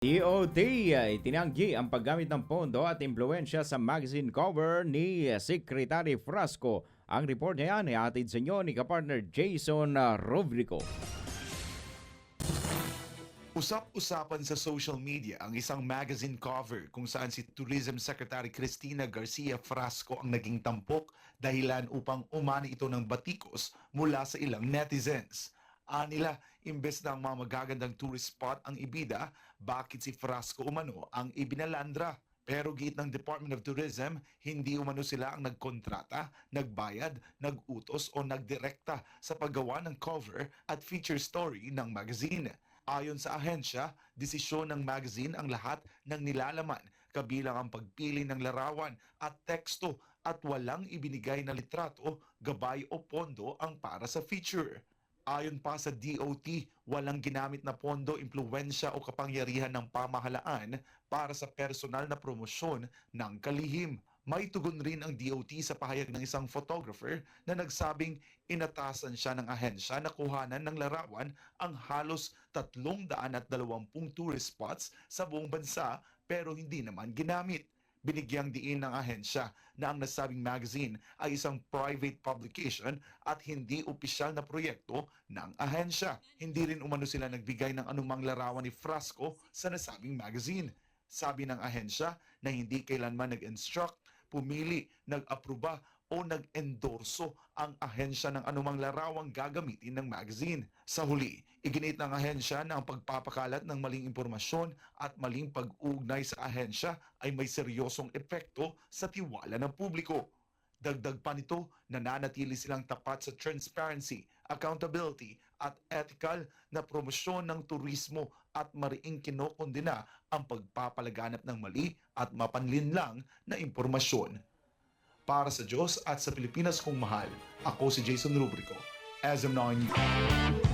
DOT ay tinanggi ang paggamit ng pondo at impluensya sa magazine cover ni Secretary Frasco. Ang report niya yan ay atid sa inyo ni kapartner Jason Rubrico. Usap-usapan sa social media ang isang magazine cover kung saan si Tourism Secretary Cristina Garcia Frasco ang naging tampok dahilan upang umani ito ng batikos mula sa ilang netizens. Anila, imbes na ang mga magagandang tourist spot ang ibida, bakit si Frasco umano ang ibinalandra? Pero giit ng Department of Tourism, hindi umano sila ang nagkontrata, nagbayad, nagutos o nagdirekta sa paggawa ng cover at feature story ng magazine. Ayon sa ahensya, desisyon ng magazine ang lahat ng nilalaman, kabilang ang pagpili ng larawan at teksto at walang ibinigay na litrato, gabay o pondo ang para sa feature. Ayon pa sa DOT, walang ginamit na pondo, impluensya o kapangyarihan ng pamahalaan para sa personal na promosyon ng kalihim. May tugon rin ang DOT sa pahayag ng isang photographer na nagsabing inatasan siya ng ahensya na kuhanan ng larawan ang halos 320 tourist spots sa buong bansa pero hindi naman ginamit. Binigyang diin ng ahensya na ang nasabing magazine ay isang private publication at hindi opisyal na proyekto ng ahensya. Hindi rin umano sila nagbigay ng anumang larawan ni Frasco sa nasabing magazine. Sabi ng ahensya na hindi kailanman nag-instruct, pumili, nag-aproba o nag-endorso ang ahensya ng anumang larawang gagamitin ng magazine. Sa huli, iginit ng ahensya na ang pagpapakalat ng maling impormasyon at maling pag-uugnay sa ahensya ay may seryosong epekto sa tiwala ng publiko. Dagdag pa nito, nananatili silang tapat sa transparency, accountability at ethical na promosyon ng turismo at mariing kinokondena ang pagpapalaganap ng mali at mapanlinlang na impormasyon. Para sa Diyos at sa Pilipinas kong mahal, ako si Jason Rubrico, SM9 News.